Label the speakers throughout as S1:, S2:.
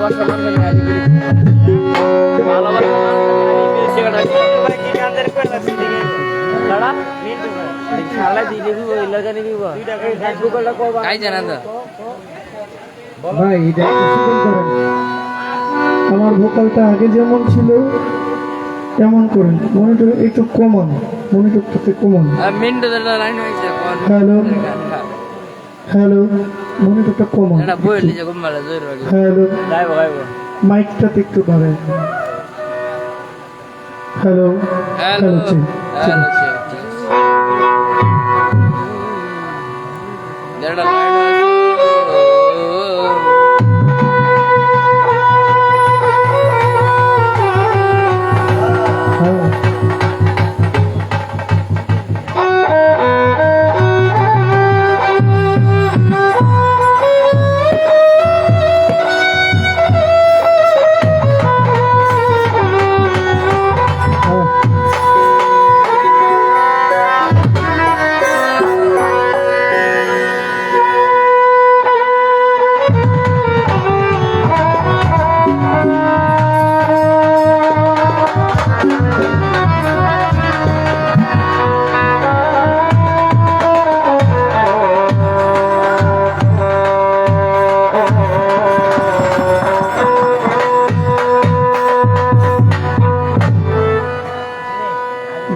S1: ভালোবাসা মানুষের নাই আজকে ভালোবাসা
S2: ভাই এটা আমার ভোকালটা আগে যেমন ছিল তেমন করেন, মনিটর একটু কমান, মনিটরটাতে কমান। হ্যালো হ্যালো, মনিটরটা কমান। হ্যালো, মাইকটাতে একটু বাড়ায়। হ্যালো হ্যালো,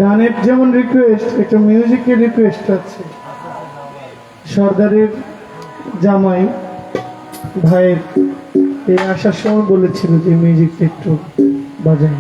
S2: গানের যেমন রিকোয়েস্ট, একটা মিউজিকের রিকোয়েস্ট আছে। সর্দারের জামাই ভাইয়ের এই আসার সময় বলেছিল যে মিউজিকটা একটু বাজায়।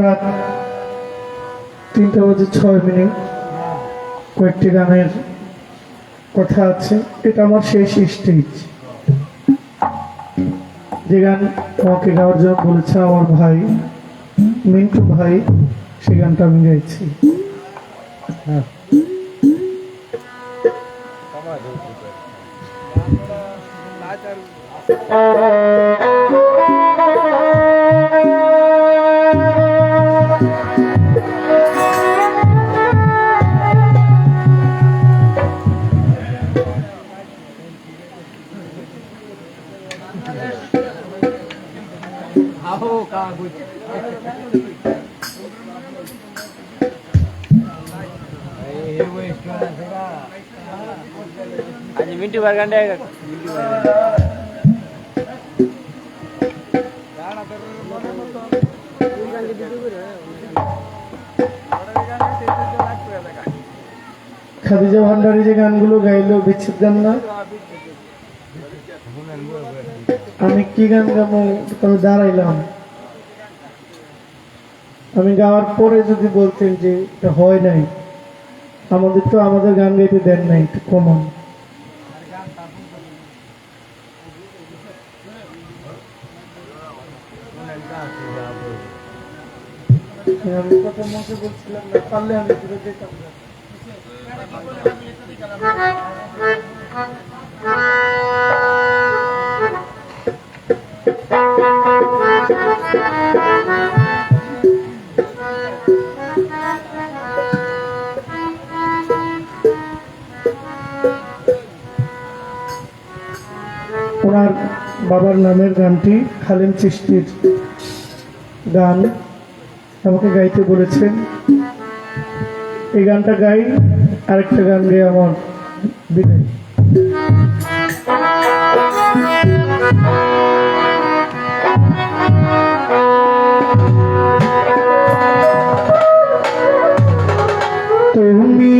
S2: রাত 3:06 কয়েকটি গানের কথা আছে। এটা আমার শেষ স্টেজ। যে গান আমাকে গাওয়ার জন্য বলেছে আমার ভাই মিন্টু ভাই, সেই গানটা আমি গাইছি।
S1: मिंटू बार घंटे
S2: খাদিজা ভান্ডারী যে গানগুলো গাইলো বিচ্ছেদ গান না, আমি কি গান গাবো? তবে দাঁড়াইলাম, আমি গাওয়ার পরে যদি বলতেন যে এটা হয় নাই, আমাদের তো আমাদের গান গাইতে দেন নাই, একটু কমান। আমি কথা মতো বলছিলাম না, পারলে আমি ঘুরে যেতাম না। ওনার বাবার নামের গানটি হালিম চিশতির গান আমাকে গাইতে বলেছেন। এই গানটা গাই, আরেকটা গান গিয়ে আমার বিদায়। তুমি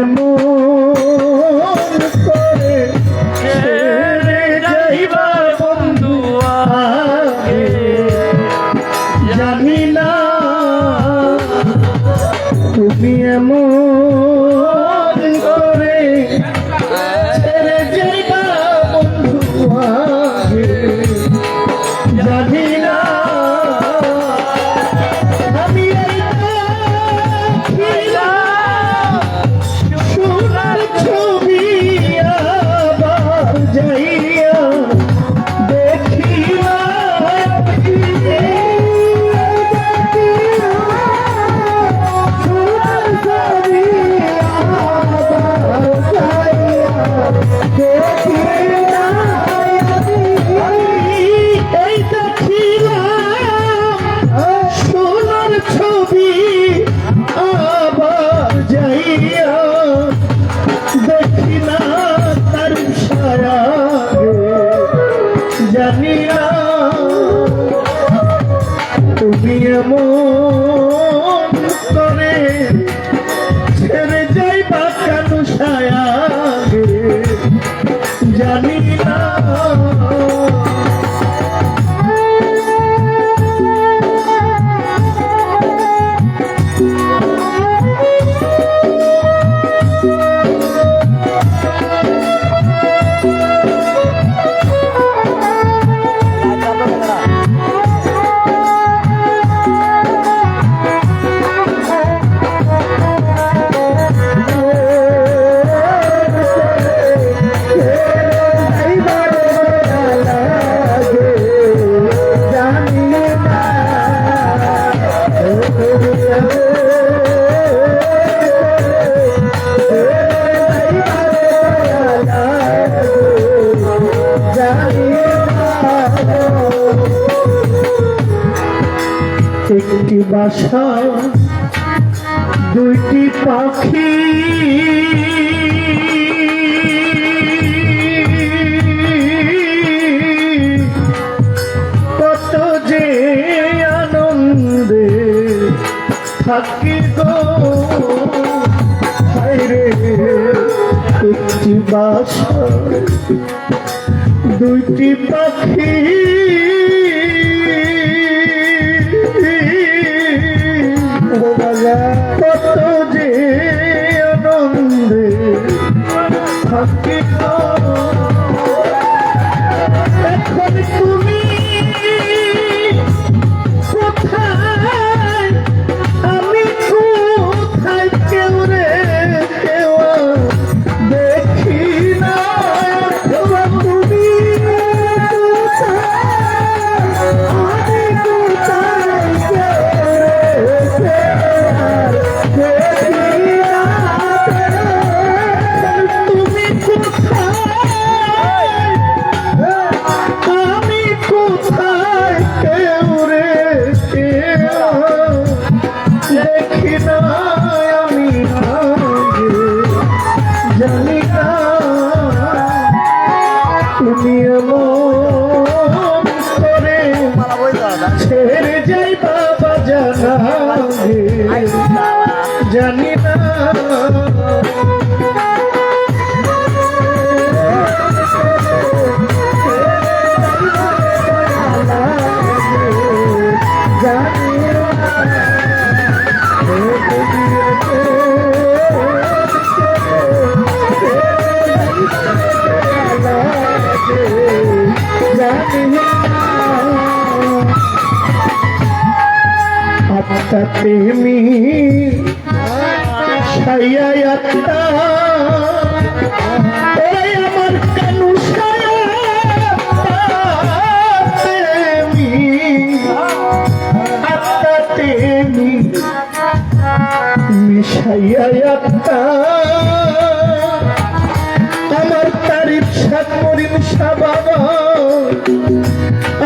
S2: এমন করে ছেড়ে যাইবা বন্ধু আগে, জানি না তুমি এমন করে ছেড়ে যাইবা বন্ধু আগে, জানি না আমি সোনার ছবি আবার যাইয়া দেখি না, সোনার ছবি আবার যাইয়া দেখি না, এই দেখিলাম সোনার ছবি আবার যাইয়া দেখি না তার ছায়া, জানি না তুমি এমন করে ছেড়ে যাইবা কেন ছায়া, জানি না। একটি বাসা দুইটি পাখি, কত যে আনন্দে থাকি গো হায়রে। একটি বাসা দুইটি পাখি, কত যে আনন্দে থাকি গো। এখন তুমি কোথায়, আমি কোথায়, কেউ রে কেউ দেখি না। তুমি আমি কোথায়, তুমি কোথায় ছেড়ে যাই বাবা জানাবে জানি না প্রেমী ছাইয়াত্তা আমার কানু প্রেমী আত্মা প্রেমী মিশাইয়াত্তা আমার তারিফ সাত মরিম বাবা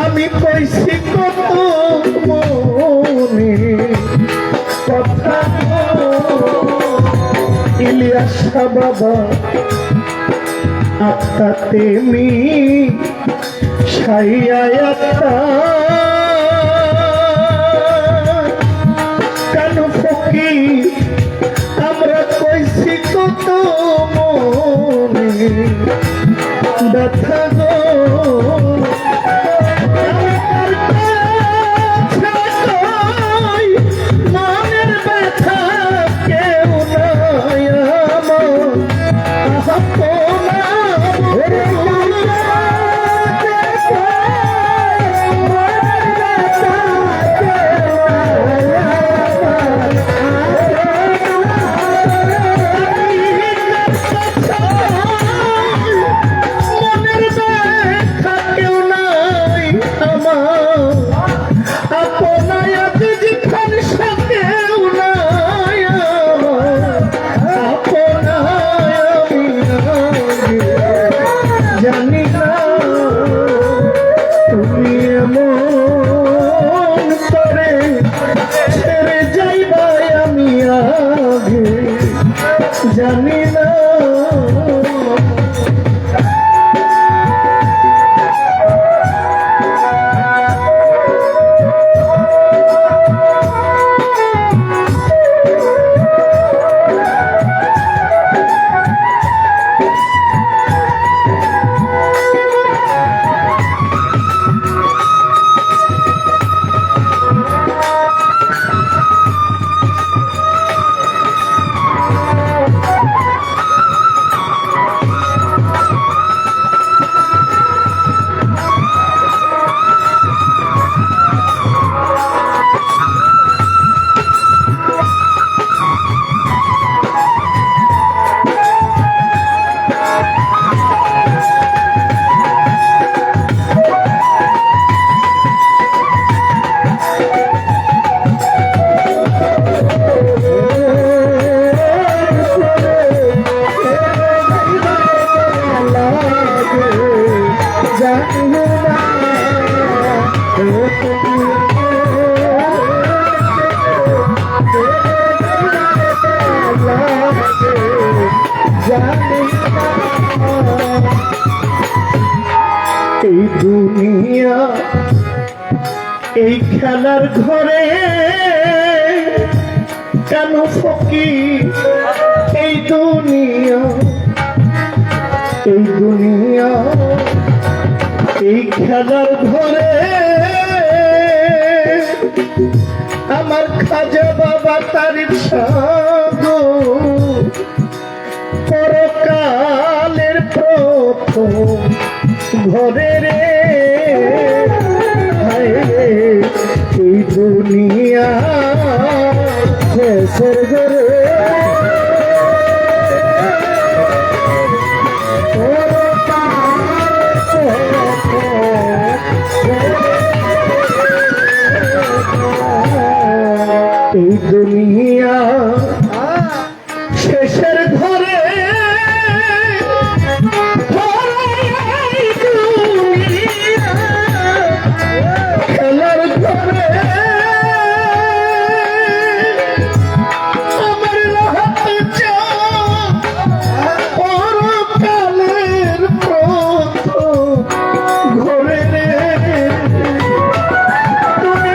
S2: আমি কইছি কত মনে কথা ইলিয়াসা বাবা আত্মা তেমি ছাইয়াত্তা কানু ফকির আমরা কইছি কত মনে ব্যথা গো মনের ব্যথা কেউ নাই জানি না তুমি এমন করে ছেড়ে যাইবা আমি আগে জানি না এই দুনিয়া এই খেলার ঘরে কেন ফকির এই দুনিয়া এই খেলার ঘরে আমার খাজা বাবা তারিফ সাগো পরকালের প্রথম ঘরে রে এই দুনিয়া শেষের ঘরে এই দুনিয়া শেষের ঘরে খেলার ঘরে আমার রাত পরকালের প্রথম ঘরে রে তুমি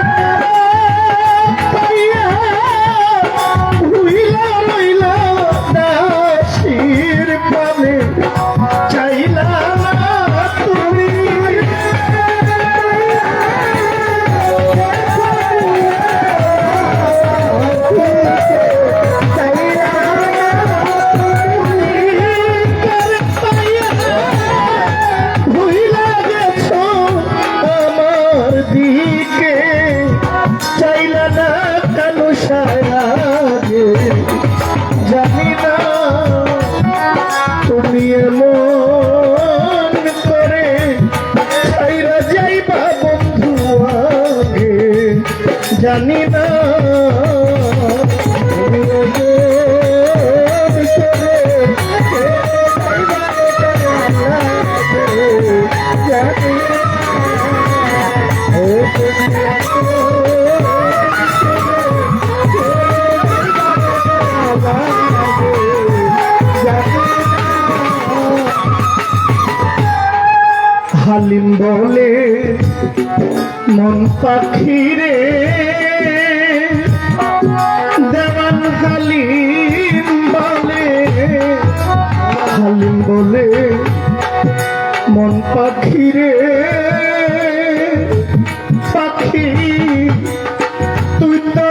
S2: জানি না তুমি জানি হালিম বলে মন পাখিরে দেওয়ান হালিম বলে মন পাখিরে পাখি তুই তো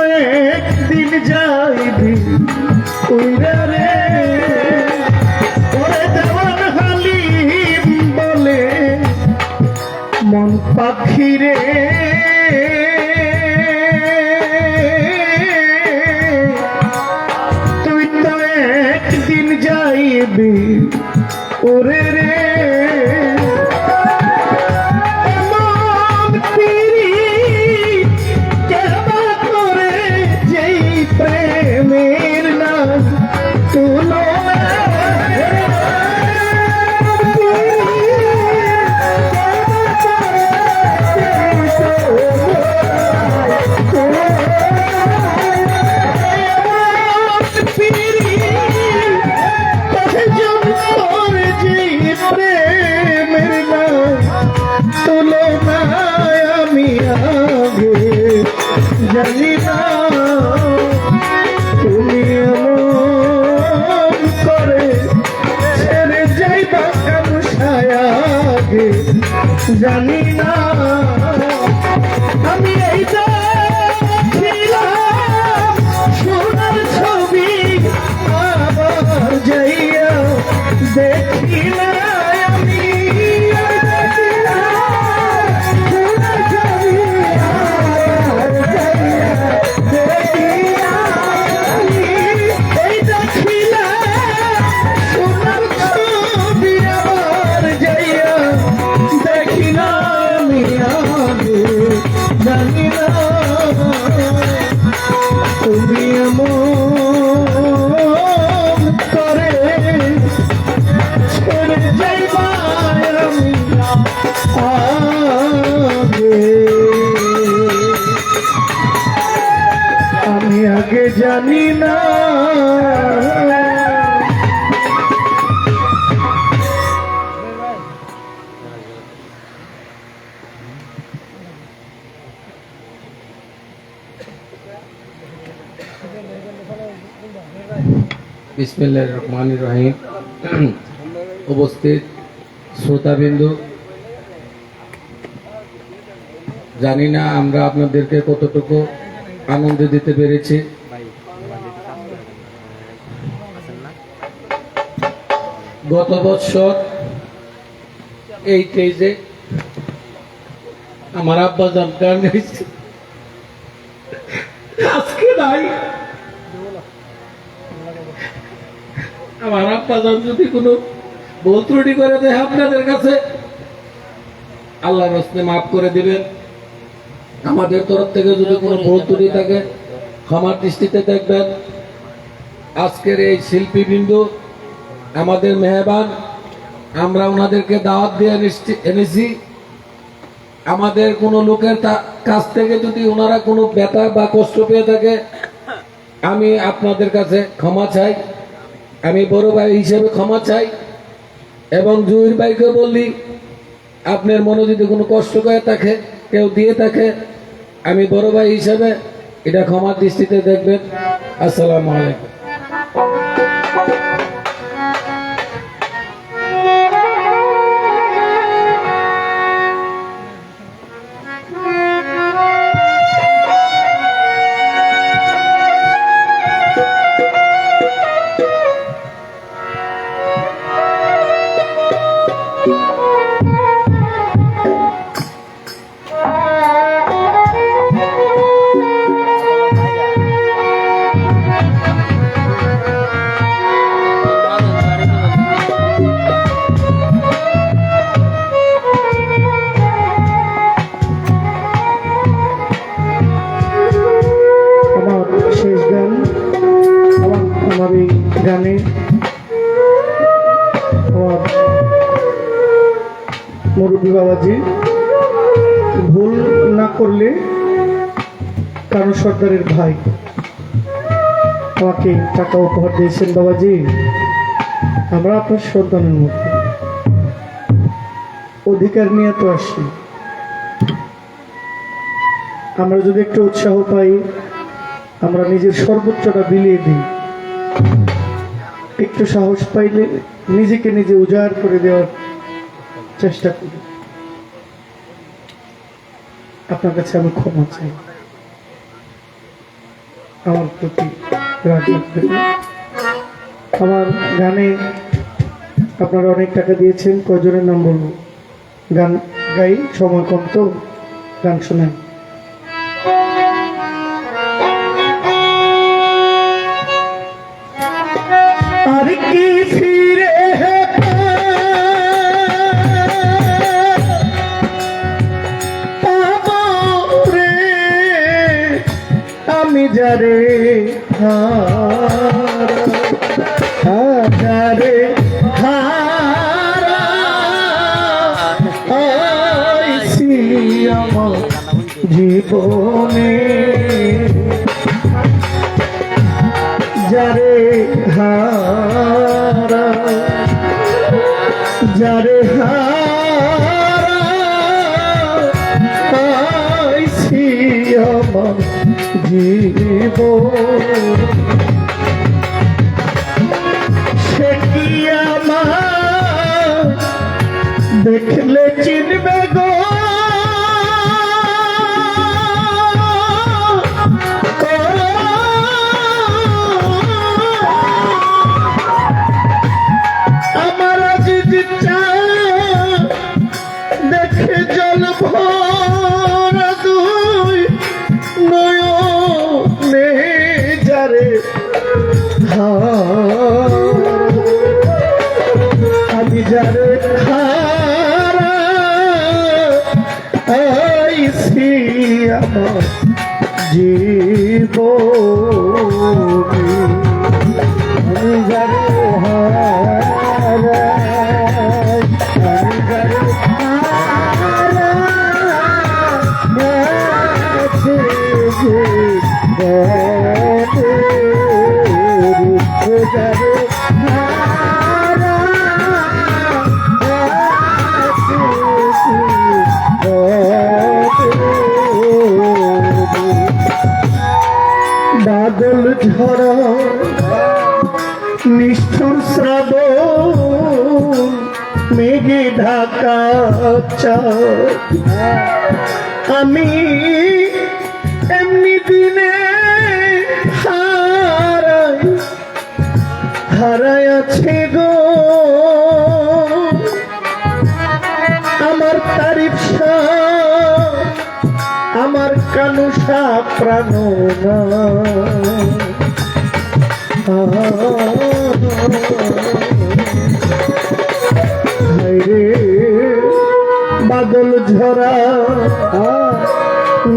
S2: একদিন যাইবি উইরা রে ওরে দেওয়ান হালিম বলে মন পাখিরে তুই তো একদিন যাইবি ওরে রে এমন পীড়িত কেবা করে যেই প্রেমের না তুলো জানি না তুমি এমন করে ছেড়ে যাইবা কেন ছায়াগে জানি না আমি এই ছিলাম সোনার ছবি আবার যাইয়া দেখি না আমি জানি না তুমি এমন করে ছেড়ে যাইবা আমি আগে জানি না
S1: বিসমিল্লাহির রহমানির রহিম। উপস্থিত শ্রোতাবিন্দু, জানি না আমরা আপনাদেরকে কতটুকু আনন্দ দিতে পেরেছি। গত বছর এই স্টেজে আমার আব্বা জান গান গাইছে, আজকে নাই। আমার আব্বা জান যদি কোনো ভুল ত্রুটি করে দেয় আপনাদের কাছে আল্লাহর রাস্তে মাফ করে দিবেন। আমাদের তরফ থেকে যদি কোনো ভুল ত্রুটি থাকে ক্ষমার দৃষ্টিতে দেখবেন। আজকের এই শিল্পীবৃন্দ আমাদের মেহমান, আমরা ওনাদেরকে দাওয়াত দিয়ে এনেছি। আমাদের কোনো লোকের কাছ থেকে যদি ওনারা কোনো ব্যথা বা কষ্ট পেয়ে থাকে আমি আপনাদের কাছে ক্ষমা চাই, আমি বড় ভাই হিসেবে ক্ষমা চাই। এবং জুহির ভাইকে বললি আপনার মনে যদি কোনো কষ্ট করে থাকে, কেউ দিয়ে থাকে, আমি বড় ভাই হিসেবে এটা ক্ষমার দৃষ্টিতে দেখবেন। আসসালামু আলাইকুম।
S2: গানে আমার মুরব্বী বাবাজি ভুল না করলে কারণ সর্দারের ভাই আমাকে টাকা উপহার দিয়েছেন বাবাজি। আমরা আপনার সন্তানের মতো অধিকার নিয়ে তো আসি। আমরা যদি একটু উৎসাহ পাই আমরা নিজের সর্বোচ্চটা বিলিয়ে দিই। একটু সাহস পাইলে নিজেকে নিজে উজাড় করে দেওয়ার চেষ্টা করি। আপনার কাছে আমি ক্ষমা চাই, আমার প্রতি রাগ রাখবেন না। আমার গানে আপনারা অনেক টাকা দিয়েছেন, কয়জনের নাম বলবো? গান গাই, সময় কম তো, গান শোনেন। আর কি ফিরে পাবো রে আমি যারে যারে হারাইছি আমার জীবনে, যারে হারা যারে হারাইছি আমার জীবন, সে কি আমার দেখলে চিনবে গো আমার আজ ইচ্ছা দেখে জল ভরা দুই নয়নে যারে আমি যারে হারাইছি আমার জীবনে, আমি যারে হারাই আমি যারে হারাইছি যারে বাদল ঝরা নিষ্ঠুর শ্রাবণ মেঘে ঢাকা চাঁদ, আমি এমনি দিনে হারাই আছে গো আমার তারিফ আমার কানুষা প্রাণ রে বাদল ঝরা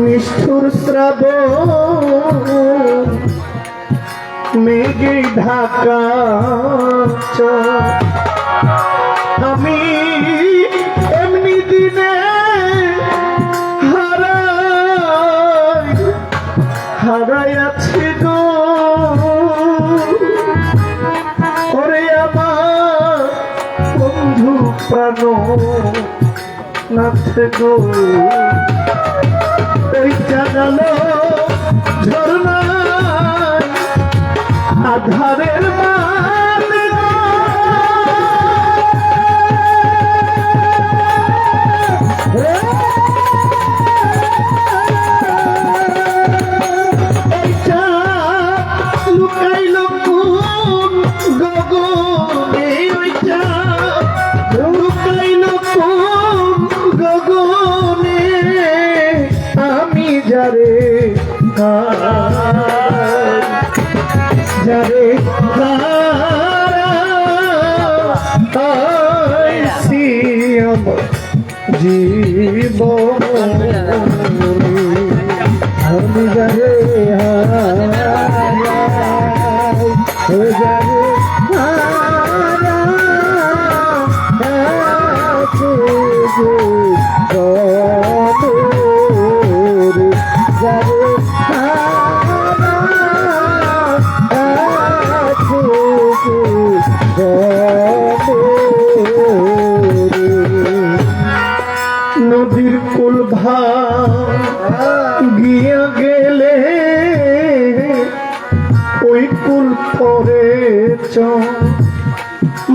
S2: নিষ্ঠুর শ্রাবণ মেঘে ঢাকা আমি এমনি দিনে হারাই আছি গো ওরে আমার বন্ধু প্রাণ নাচে গো, এই জানালো ঝর্ণা আধারের মানে লুকাইল কোন গগনে, লুকাইল কোন গগনে আমি যারে যারে হারাইছি আমার জীবন, আমি যারে হারাই যারে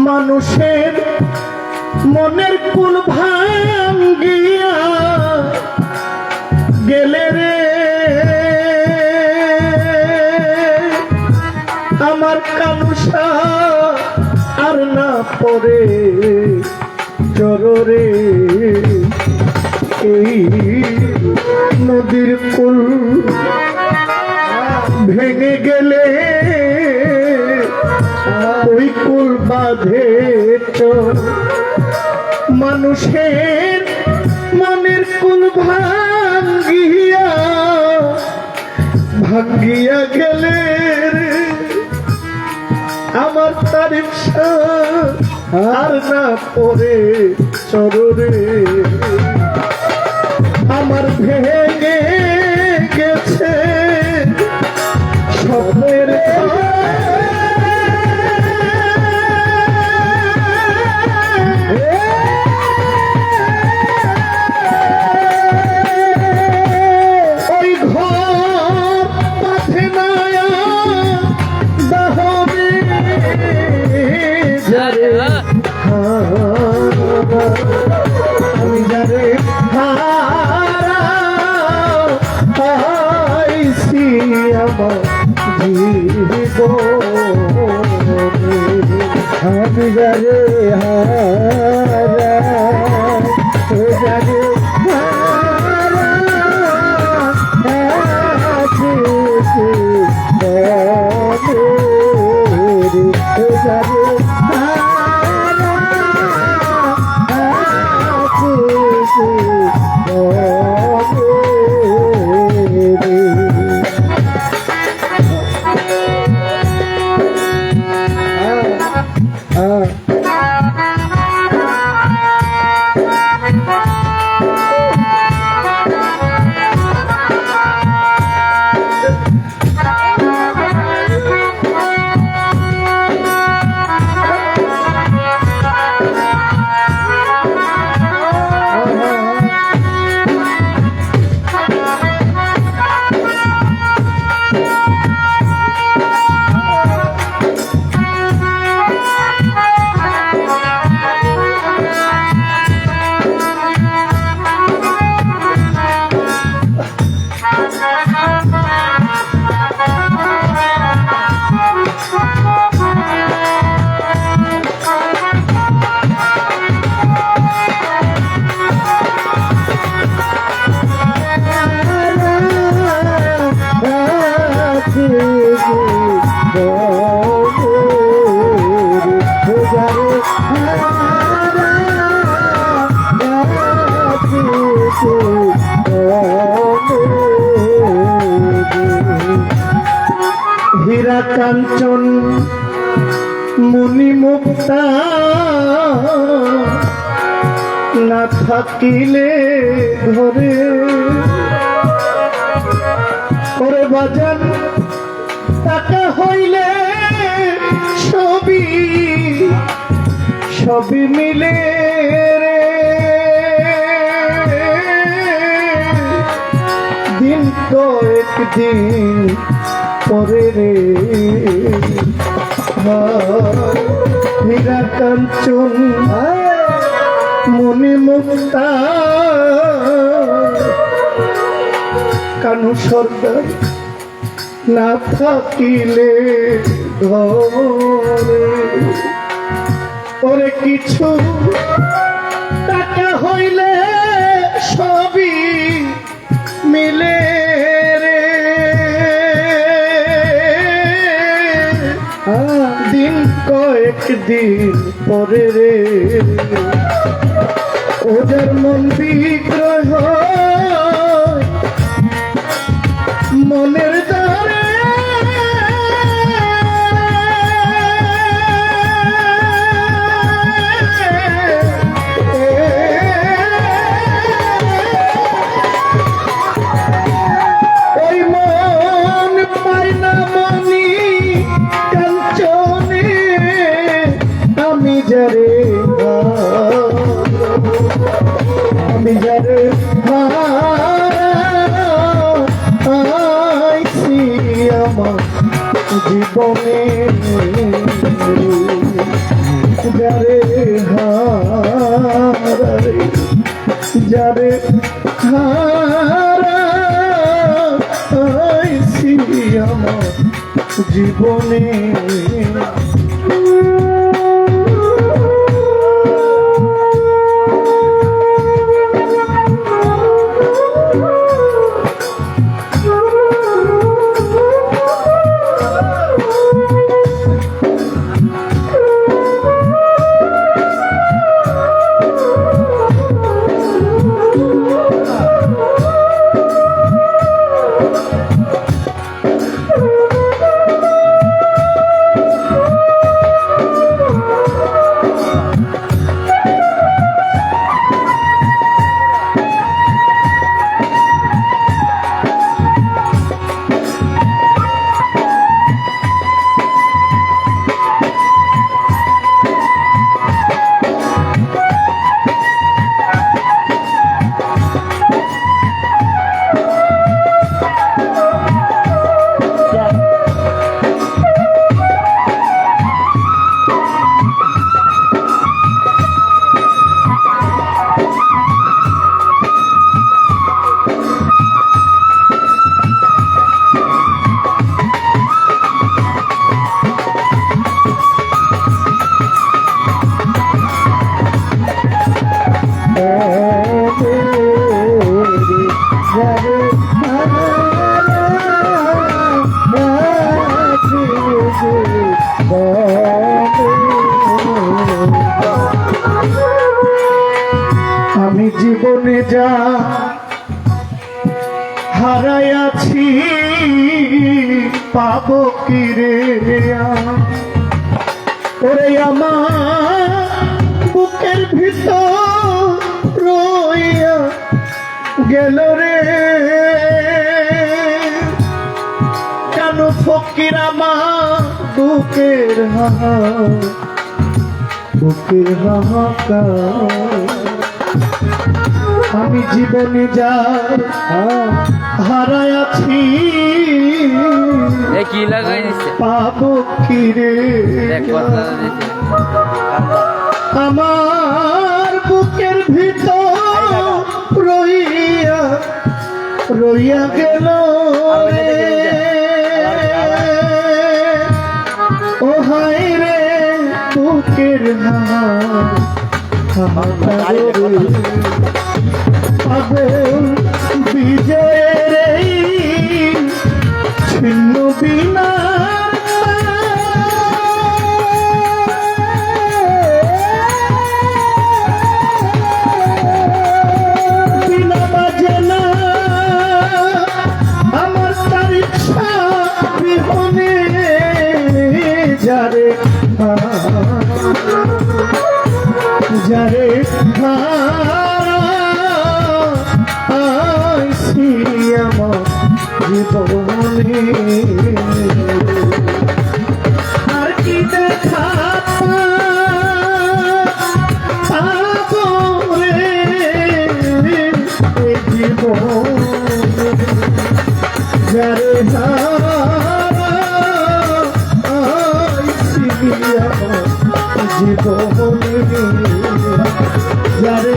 S2: মানুষের মনের কুল ভাঙ্গিয়া গেলে রে আমার কালুসা আর না পরে চররে এই নদীর কুল ভেঙে গেলে ওই কুল বাঁধে চর মানুষের মনের কুল ভাঙ্গিয়া ভাঙ্গিয়া গেলে আমার তারিফ আর না পরে চররে আমার ভেঙে গেছে স্বপ্নের ওই ঘর পাথে নায়া দহরে যারে আমি যারে হারাইছি আমার জীবনে আমি যারে যারে হীরা কাঞ্চন মুনি মুক্তা না থাকিলে ঘরে করে বাজান টাকা হইলে সবই সবই মিলে রে দিন কয়েক দিন পরে রে হীরা কাঞ্চন মনে মুক্তা কানু সর্দার না থাকিলে ঘরে ওরে কিছু টাকা হইলে সবই মিলে রে দিন কয়েক দিন পরে রে ওদের মন বিগ্রহ মনের দ্বারে ওই মন পায় না মনি কাঞ্চনে আমি যারে আইছি আমার জীবনে যারে হারাই যারে হারাইছি আমার জীবনে আমি জীবনে যা হারাইয়াছি পাবো কি রে ওরে আমার বুকের ভিতর রইয়া গেল রে কেন ফকির আমার বুকের হাহাকার আমি জীবনে যা হারাইয়াছি
S3: কি লাগাই দিচ্ছে
S2: পাবো কি রে আমার বুকের ভিতর রইয়া গেল ও হায় রে বুকের পাগল বিজয়ের এই ছিন্ন বিনা বিনা বাজে না আমার তার ইচ্ছা বিহনে যারে যারে আইছি আমার জীবনে আর কি দেখা পাবো রে এই জীবন যারে আইছি আমার জীবনে যারে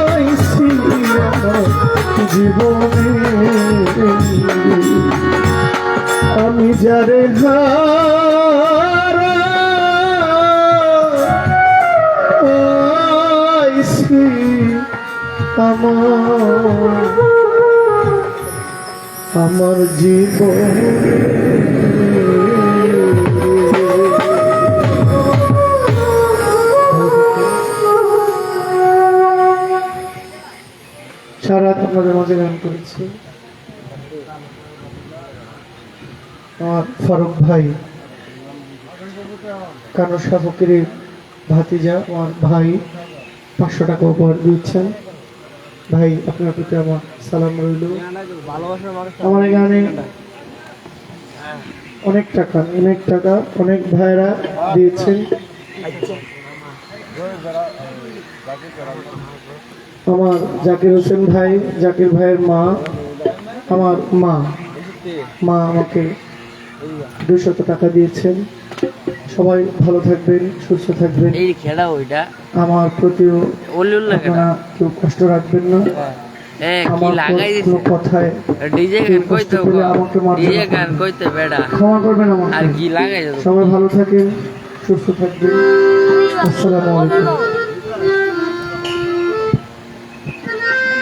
S2: আইছি আমার জীবনে আমি যারে আইছি আমার জীবনে সারা আপনাদের মাঝে গান করেছি আমার ফারুক ভাই কানসা ফকিরের ভাতিজা আমার ভাই 500 টাকা উপহার দিচ্ছেন ভাই আপনার প্রতি আমার সালাম রইল আমার এই গানে অনেক টাকা অনেক ভাইরা দিয়েছেন আমার জাকির হোসেন ভাই জাকির ভাইয়ের মা আমার মা আমাকে 200 টাকা দিয়েছেন। সবাই ভালো থাকবেন, সুস্থ থাকবেন।
S3: এই খেলা ওইটা
S2: আমার প্রতিও
S3: ওলি উল্লা
S2: আপনারা কেউ কষ্ট রাখবেন না।
S3: এ কি
S2: আমার
S3: লাগাই
S2: কোনো
S3: দিছে
S2: কথায়
S3: ডিজে
S2: কেউ
S3: গান
S2: কষ্ট
S3: কইতে
S2: পেলে আমাকে মারবেন
S3: ডিজে
S2: না।
S3: গান কইতে বেড়া
S2: ক্ষমা করবেন
S3: আর
S2: আমাকে।
S3: কি লাগাই দিছে
S2: সবাই ভালো থাকেন, সুস্থ থাকবেন। আসসালামু আলাইকুম।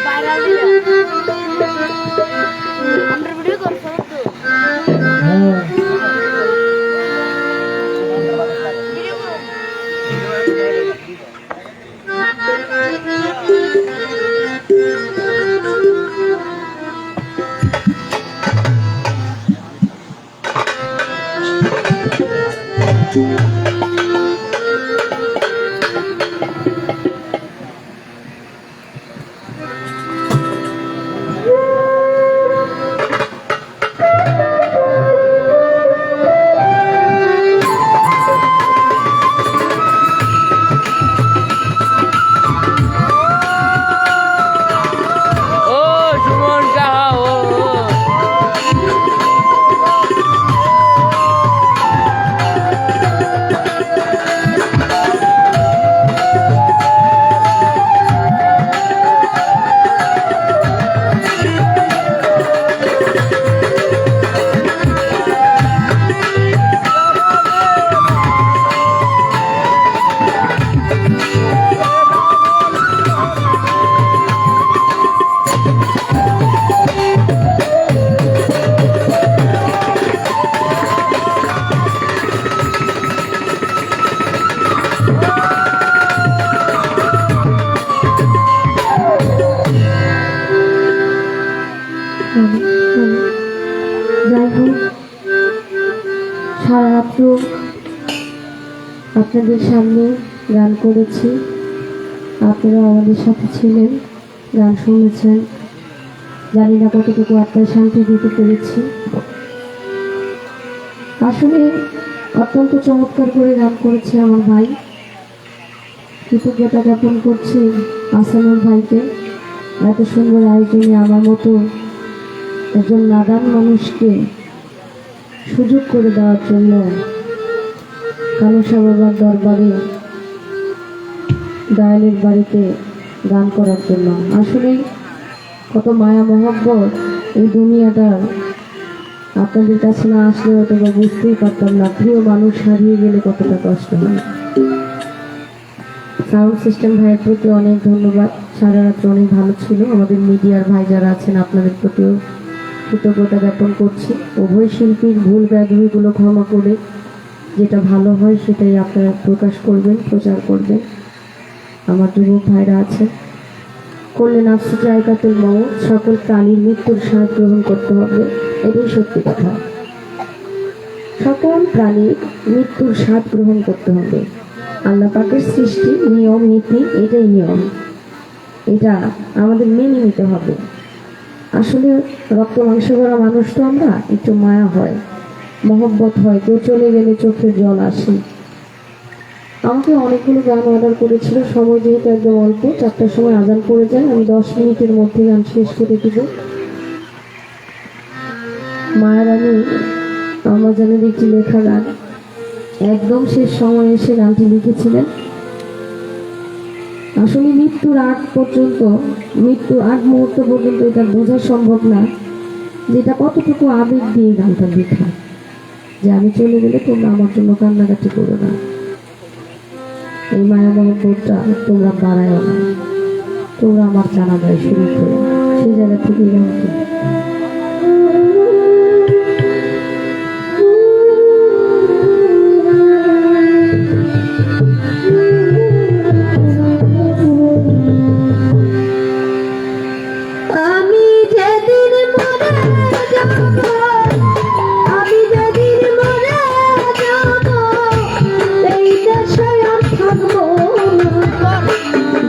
S4: বাইরে দিলে আমরা ভিডিও করছো তো
S3: ও সুমন কাহা ও
S4: যাই হোক সারা রাত্র আপনাদের সামনে গান করেছি, আপনারা আমাদের সাথে ছিলেন, গান শুনেছেন। জানি না কতটুকু আপনার শান্তি দিতে পেরেছি। আসলে অত্যন্ত চমৎকার করে গান করেছে আমার ভাই। কৃতজ্ঞতা জ্ঞাপন করছি আসানুর ভাইকে, এত সুন্দর আয়োজনে আমার মতো একজন নাদান মানুষকে সুযোগ করে দেওয়ার জন্য, কানুসা বাবার দরবারে দয়ালের বাড়িতে গান করার জন্য। আসলে কত মায়া মহব্বত এই দুনিয়াটার, আপনাদের কাছে না আসলে হয়তো বা বুঝতেই পারতাম না প্রিয় মানুষ হারিয়ে গেলে কতটা কষ্ট হয়। সাউন্ড সিস্টেম ভাইয়ের প্রতি অনেক ধন্যবাদ। সারা রাত্র অনেক ভালো ছিল। আমাদের মিডিয়ার ভাই যারা আছেন আপনাদের প্রতিও কৃতজ্ঞতা জ্ঞাপন করছি। উভয় শিল্পীর ভুল ব্যাধগুলো ক্ষমা করে যেটা ভালো হয় সেটাই আপনারা প্রকাশ করবেন, প্রচার করবেন। আমার যুবক ভাইরা আছেন, করলে নাফসি জায়গাতুল মউত, সকল প্রাণীর মৃত্যুর স্বাদ গ্রহণ করতে হবে, এটাই সত্যি কথা। সকল প্রাণীর মৃত্যুর স্বাদ গ্রহণ করতে হবে। আল্লাহ পাকের সৃষ্টি, নিয়ম নীতি, এটাই নিয়ম, এটা আমাদের মেনে নিতে হবে। আসলে রক্ত মাংস করা মানুষ তো আমরা, একটু মায়া হয়, মহব্বত হয়, কেউ চলে গেলে চোখের জল আসে। আমাকে অনেকগুলো গান অর্ডার করেছিল, সময় যেহেতু একদম অল্প, 4টার সময় আজান পড়ে যায়, আমি 10 মিনিটের মধ্যে গান শেষ করে দেব। মায়ের আমি আমার জানের একটি লেখা গান, একদম শেষ সময় এসে গানটি লিখেছিলেন। আসলে মৃত্যুর আগ পর্যন্ত, মৃত্যুর আগ মুহূর্ত পর্যন্ত এটা বোঝা সম্ভব না যেটা কতটুকু আবেগ দিয়ে গানটা লেখা, যে আমি চলে গেলে তোমরা আমার জন্য কান্নাকাটি করো না, এই মায়া মহব্বতটা তোমরা বাড়ায়ও না, তোমরা আমার জানাজায় শুরু করো। সেই জায়গা থেকে গানটি।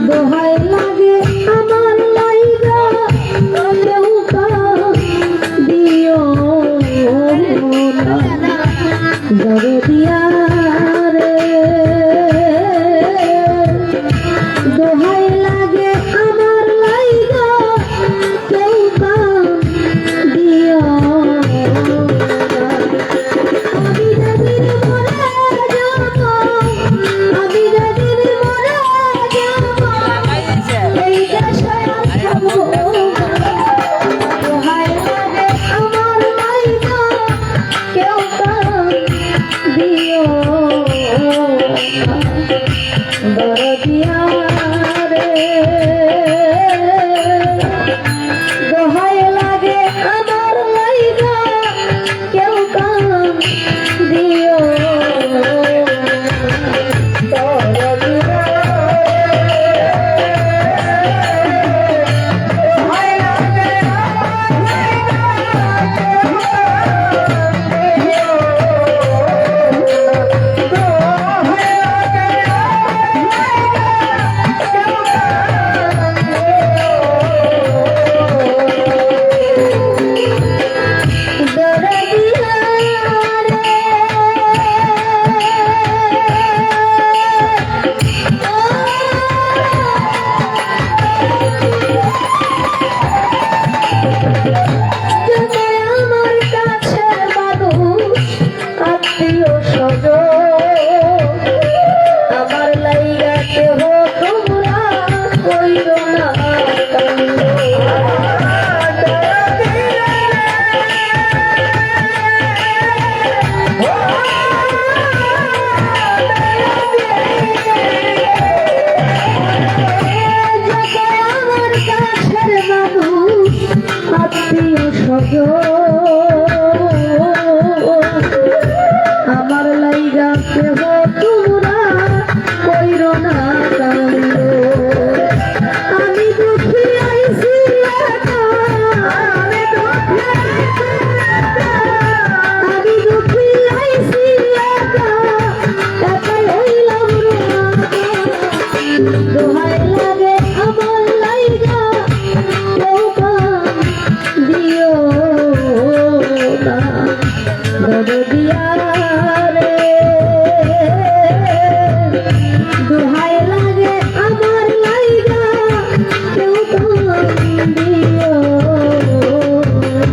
S4: দোহাই লাগে আমার লাইগা কেউ প্রিয় সজ আমার লাইগা কেহ তোমরা কইরো না কান্দ আমি দুঃখী আইছি একা, আমি দুঃখী আইছি একা, একাই হইলাম রোনা। দোহাই লাগে আমার লাইগা কেউ কান দিও না দরদিয়া রে। দোহাই লাগে আমার লাইগা কেউ কান দিও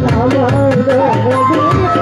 S4: না আমার দরদিয়া।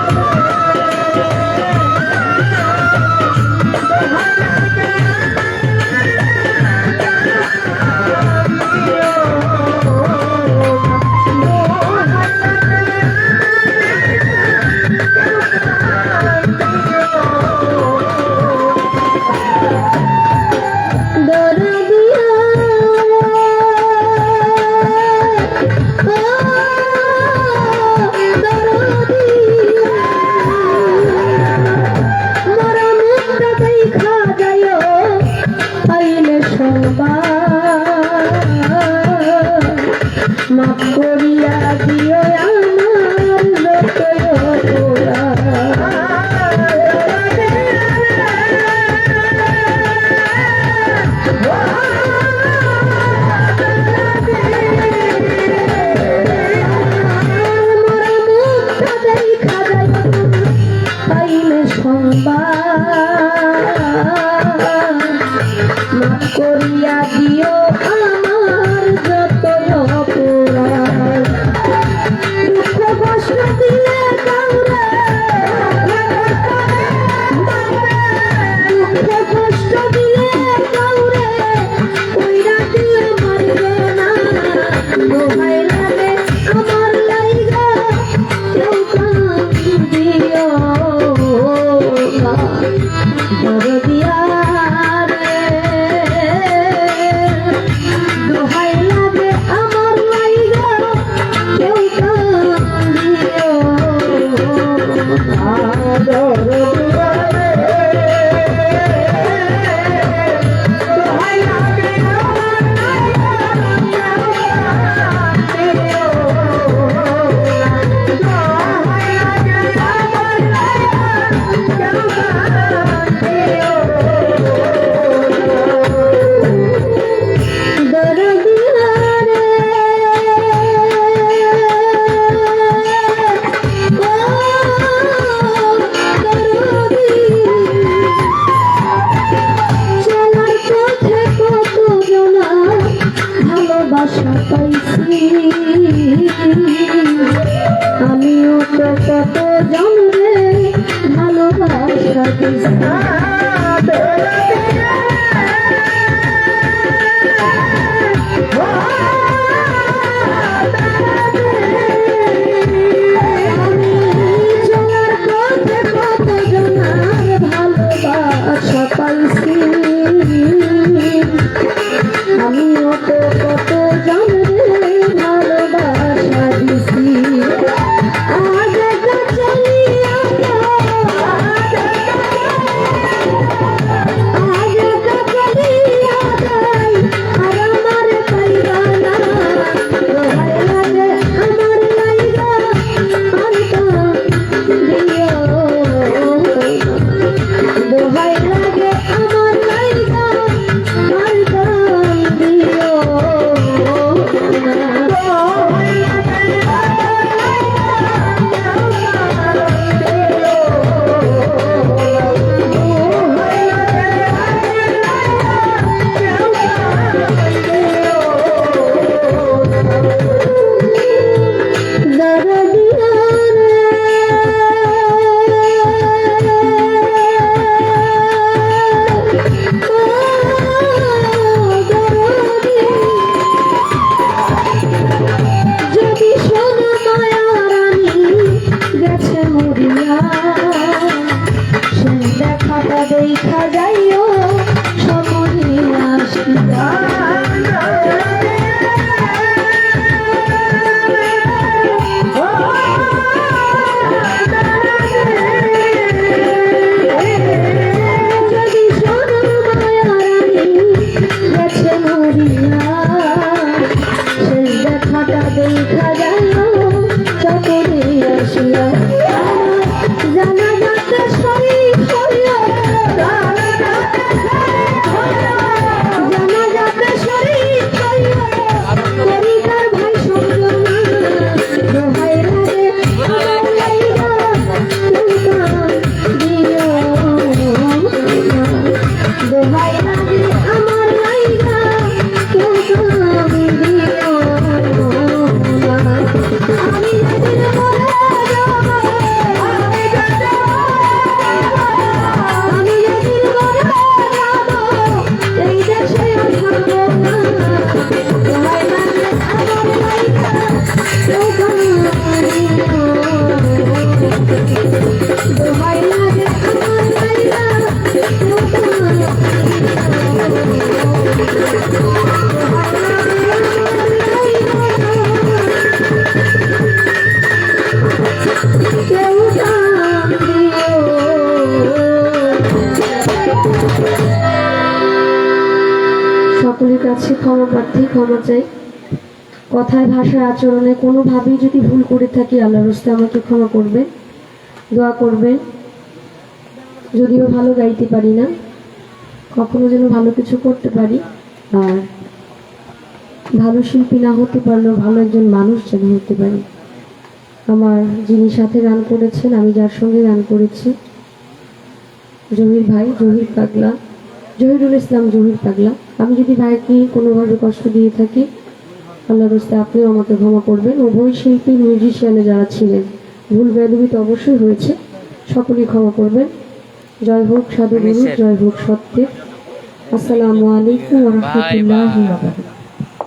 S4: মাফ করিয়া দিও আমার যতই অপরাধ। মোরা মুখটা দেখা যায় পাইলে সংবাদ মাফ করিয়া দিও আমার যতই অপরাধ। দুঃখ কষ্ট দিলে কাউরে, দুঃখ কষ্ট দিলে কাউরে কইরা দিলে মারবে না। দোহাই লাগে আমার লাইগা কেউ কান দিও না দরদিয়া রে। দোহাই লাগে আমার লাইগা কেউ কান দিও না দরদিয়া রে। দোহাই লাগে আমার লাইগা কেউ কান দিও না। দোহাই লাগে আমার লাইগা কেউ কান দিও না দরদিয়া রে। ও দরদি চলার পথে কত জনা ভালোবাসা পাইছি, আমিও তো কত জনরে ভালোবাসা দিছি। চলার পথে কত জনার ভালোবাসা পাইছি, আমিও তো কত জনরে ভালোবাসা দিছি। আগে তো চলিয়া আগে তো চলিয়া যাই আর আমার পাইবা না। দোহাই লাগে আমার লাইগা আর কান দিও না। দোহাই লাগে আমার লাইগা আর কান দিও না। দোহাই লাগে আমার যদি শোনো মায়া রানী গেছে মরিয়া, সে দেখাটা দেখা যাইও সময় আসিয়া। ও ক্ষমা প্রার্থী, ক্ষমা চাই। কথায় ভাষায় আচরণে কোনোভাবেই যদি ভুল করে থাকি আল্লাহর রাস্তে আমাকে ক্ষমা করবেন, দোয়া করবেন। যদিও ভালো গাইতে পারি না, কখনো যেন ভালো কিছু করতে পারি, আর ভালো শিল্পী না হতে পারলেও ভালো একজন মানুষ যেন হতে পারি। আমার যিনি সাথে গান করেছেন, আমি যার সঙ্গে গান করেছি, জহির ভাই, জহির পাগলা, জহিরুল ইসলাম জহির পাগলা। আমি যদি ভাইকে কোনোভাবে কষ্ট দিয়ে থাকি আল্লাহর রাস্তায় আপনিও আমাকে ক্ষমা করবেন। উভয় শিল্পী মিউজিশিয়ানে যারা ছিলেন ভুল বেদবি তো অবশ্যই হয়েছে, সকলেই ক্ষমা করবেন। জয় হোক সাধু গুরু, জয় হোক সত্যের। আসসালামু আলাইকুম ওয়া রাহমাতুল্লাহি ওয়া বারাকাতুহু।